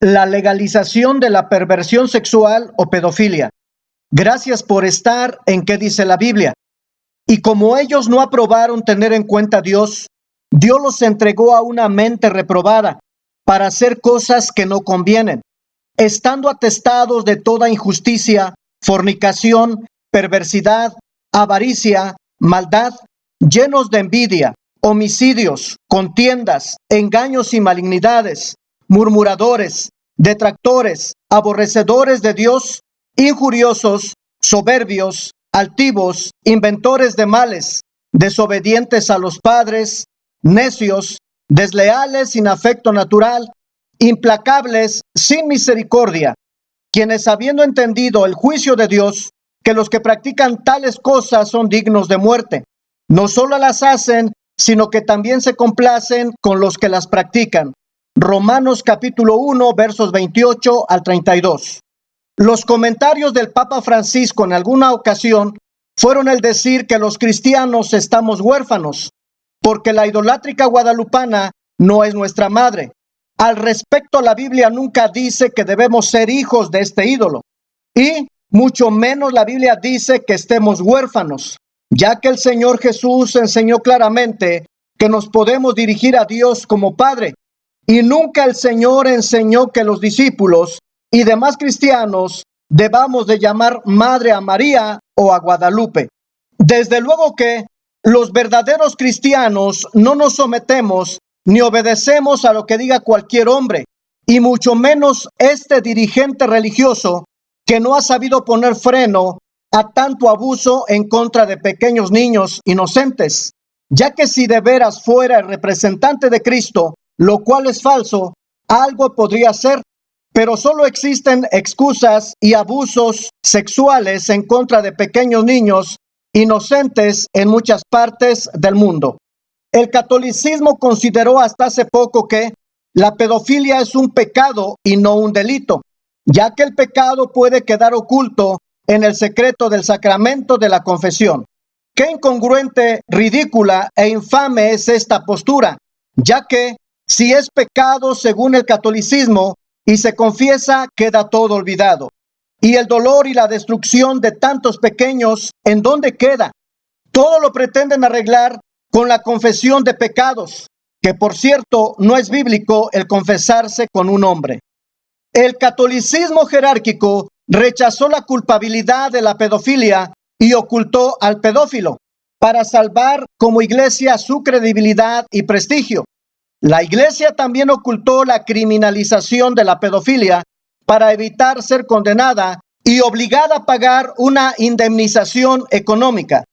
la legalización de la perversión sexual o pedofilia. Gracias por estar en ¿Qué dice la Biblia? Y como ellos no aprobaron tener en cuenta a Dios, Dios los entregó a una mente reprobada para hacer cosas que no convienen, estando atestados de toda injusticia, fornicación, perversidad, avaricia, maldad, llenos de envidia, homicidios, contiendas, engaños y malignidades, murmuradores, detractores, aborrecedores de Dios, injuriosos, soberbios, altivos, inventores de males, desobedientes a los padres, necios, desleales, sin afecto natural, implacables, sin misericordia, quienes habiendo entendido el juicio de Dios, que los que practican tales cosas son dignos de muerte, no solo las hacen, sino que también se complacen con los que las practican. Romanos capítulo 1, versos 28 al 32. Los comentarios del Papa Francisco en alguna ocasión fueron el decir que los cristianos estamos huérfanos, porque la idolátrica guadalupana no es nuestra madre. Al respecto, la Biblia nunca dice que debemos ser hijos de este ídolo, y mucho menos la Biblia dice que estemos huérfanos, ya que el Señor Jesús enseñó claramente que nos podemos dirigir a Dios como Padre, y nunca el Señor enseñó que los discípulos y demás cristianos debamos de llamar madre a María o a Guadalupe. Desde luego que los verdaderos cristianos no nos sometemos ni obedecemos a lo que diga cualquier hombre, y mucho menos este dirigente religioso que no ha sabido poner freno a tanto abuso en contra de pequeños niños inocentes, ya que si de veras fuera el representante de Cristo, lo cual es falso, algo podría ser, pero solo existen excusas y abusos sexuales en contra de pequeños niños inocentes en muchas partes del mundo. El catolicismo consideró hasta hace poco que la pedofilia es un pecado y no un delito, ya que el pecado puede quedar oculto en el secreto del sacramento de la confesión. Qué incongruente, ridícula e infame es esta postura, ya que si es pecado según el catolicismo y se confiesa, queda todo olvidado. Y el dolor y la destrucción de tantos pequeños, ¿en dónde queda? Todo lo pretenden arreglar con la confesión de pecados, que por cierto no es bíblico el confesarse con un hombre. El catolicismo jerárquico rechazó la culpabilidad de la pedofilia y ocultó al pedófilo para salvar como iglesia su credibilidad y prestigio. La iglesia también ocultó la criminalización de la pedofilia para evitar ser condenada y obligada a pagar una indemnización económica,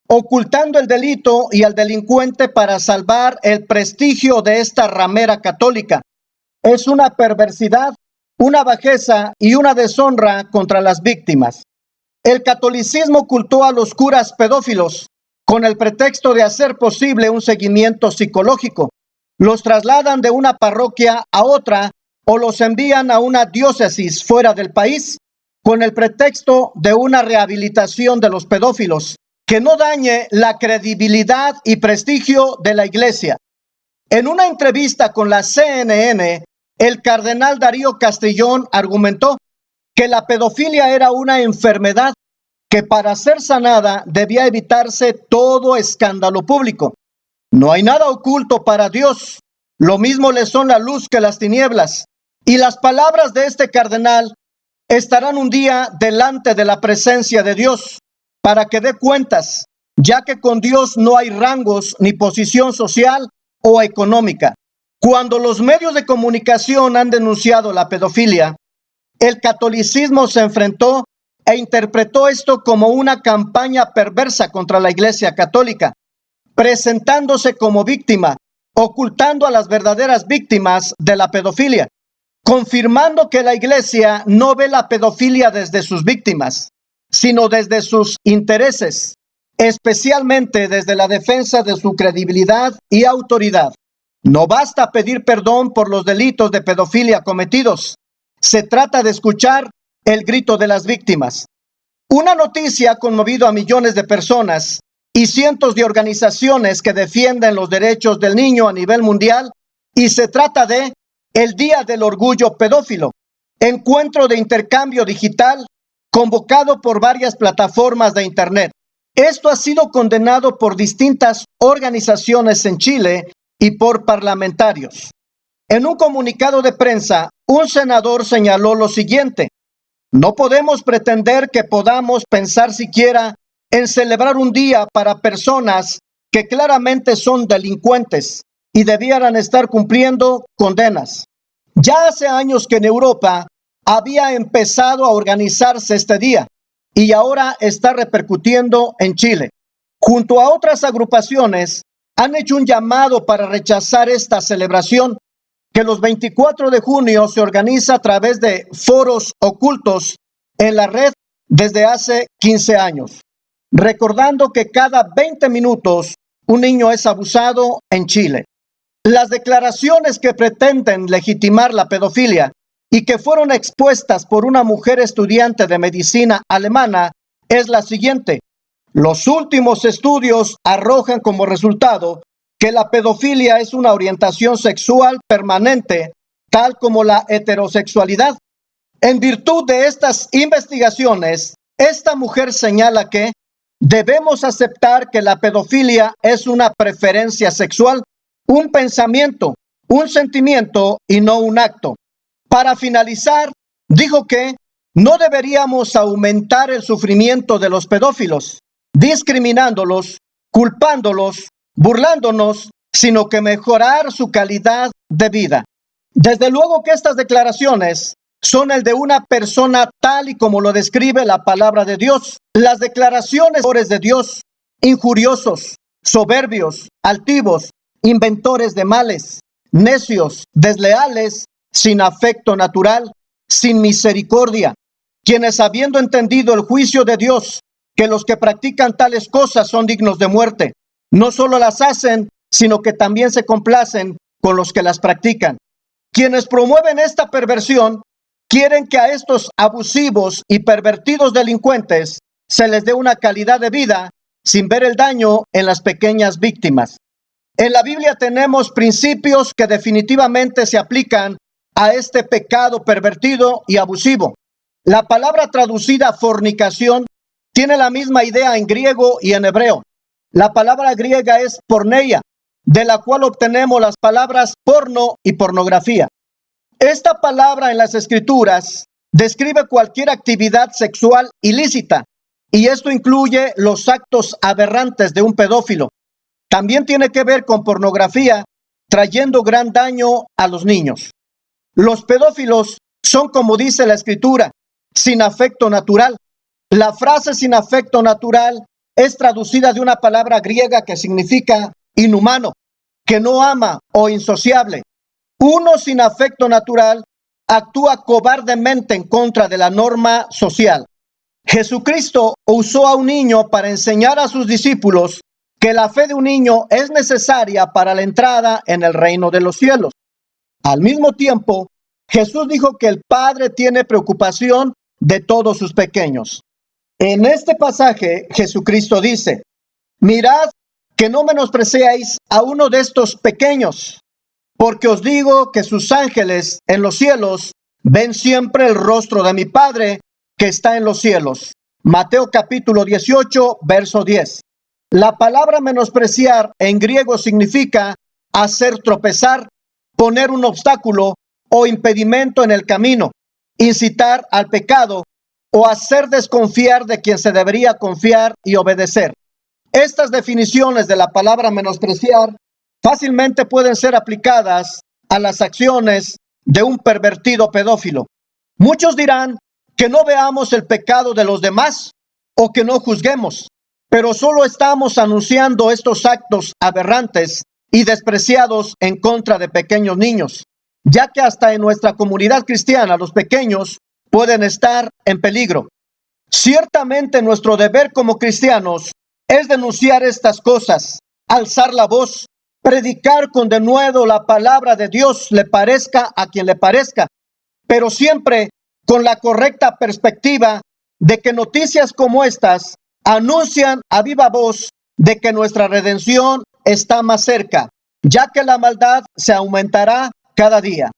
ocultando el delito y al delincuente para salvar el prestigio de esta ramera católica. Es una perversidad, una bajeza y una deshonra contra las víctimas. El catolicismo ocultó a los curas pedófilos con el pretexto de hacer posible un seguimiento psicológico. Los trasladan de una parroquia a otra o los envían a una diócesis fuera del país con el pretexto de una rehabilitación de los pedófilos que no dañe la credibilidad y prestigio de la iglesia. En una entrevista con la CNN, el cardenal Darío Castrillón argumentó que la pedofilia era una enfermedad que para ser sanada debía evitarse todo escándalo público. No hay nada oculto para Dios, lo mismo le son la luz que las tinieblas, y las palabras de este cardenal estarán un día delante de la presencia de Dios para que dé cuentas, ya que con Dios no hay rangos ni posición social o económica. Cuando los medios de comunicación han denunciado la pedofilia, el catolicismo se enfrentó e interpretó esto como una campaña perversa contra la Iglesia Católica, presentándose como víctima, ocultando a las verdaderas víctimas de la pedofilia, confirmando que la Iglesia no ve la pedofilia desde sus víctimas, sino desde sus intereses, especialmente desde la defensa de su credibilidad y autoridad. No basta pedir perdón por los delitos de pedofilia cometidos, se trata de escuchar el grito de las víctimas. Una noticia ha conmovido a millones de personas y cientos de organizaciones que defienden los derechos del niño a nivel mundial, y se trata de el Día del Orgullo Pedófilo, encuentro de intercambio digital convocado por varias plataformas de Internet. Esto ha sido condenado por distintas organizaciones en Chile y por parlamentarios. En un comunicado de prensa, un senador señaló lo siguiente: no podemos pretender que podamos pensar siquiera en celebrar un día para personas que claramente son delincuentes y debieran estar cumpliendo condenas. Ya hace años que en Europa había empezado a organizarse este día y ahora está repercutiendo en Chile. Junto a otras agrupaciones, han hecho un llamado para rechazar esta celebración que los 24 de junio se organiza a través de foros ocultos en la red desde hace 15 años, recordando que cada 20 minutos un niño es abusado en Chile. Las declaraciones que pretenden legitimar la pedofilia y que fueron expuestas por una mujer estudiante de medicina alemana es la siguiente: los últimos estudios arrojan como resultado que la pedofilia es una orientación sexual permanente, tal como la heterosexualidad. En virtud de estas investigaciones, esta mujer señala que debemos aceptar que la pedofilia es una preferencia sexual, un pensamiento, un sentimiento y no un acto. Para finalizar, dijo que no deberíamos aumentar el sufrimiento de los pedófilos, discriminándolos, culpándolos, burlándonos, sino que mejorar su calidad de vida. Desde luego que estas declaraciones son el de una persona tal y como lo describe la palabra de Dios. Las declaraciones de Dios: injuriosos, soberbios, altivos, inventores de males, necios, desleales, sin afecto natural, sin misericordia, quienes habiendo entendido el juicio de Dios, que los que practican tales cosas son dignos de muerte, no solo las hacen, sino que también se complacen con los que las practican. Quienes promueven esta perversión quieren que a estos abusivos y pervertidos delincuentes se les dé una calidad de vida sin ver el daño en las pequeñas víctimas. En la Biblia tenemos principios que definitivamente se aplican a este pecado pervertido y abusivo. La palabra traducida fornicación tiene la misma idea en griego y en hebreo. La palabra griega es porneia, de la cual obtenemos las palabras porno y pornografía. Esta palabra en las Escrituras describe cualquier actividad sexual ilícita, y esto incluye los actos aberrantes de un pedófilo. También tiene que ver con pornografía, trayendo gran daño a los niños. Los pedófilos son, como dice la Escritura, sin afecto natural. La frase sin afecto natural es traducida de una palabra griega que significa inhumano, que no ama o insociable. Uno sin afecto natural actúa cobardemente en contra de la norma social. Jesucristo usó a un niño para enseñar a sus discípulos que la fe de un niño es necesaria para la entrada en el reino de los cielos. Al mismo tiempo, Jesús dijo que el Padre tiene preocupación de todos sus pequeños. En este pasaje, Jesucristo dice: mirad que no menospreciéis a uno de estos pequeños, porque os digo que sus ángeles en los cielos ven siempre el rostro de mi Padre que está en los cielos. Mateo capítulo 18, verso 10. La palabra menospreciar en griego significa hacer tropezar, poner un obstáculo o impedimento en el camino, incitar al pecado o hacer desconfiar de quien se debería confiar y obedecer. Estas definiciones de la palabra menospreciar fácilmente pueden ser aplicadas a las acciones de un pervertido pedófilo. Muchos dirán que no veamos el pecado de los demás o que no juzguemos, pero solo estamos anunciando estos actos aberrantes y despreciados en contra de pequeños niños, ya que hasta en nuestra comunidad cristiana los pequeños pueden estar en peligro. Ciertamente nuestro deber como cristianos es denunciar estas cosas, alzar la voz, predicar con denuedo la palabra de Dios, le parezca a quien le parezca, pero siempre con la correcta perspectiva de que noticias como estas anuncian a viva voz de que nuestra redención está más cerca, ya que la maldad se aumentará cada día.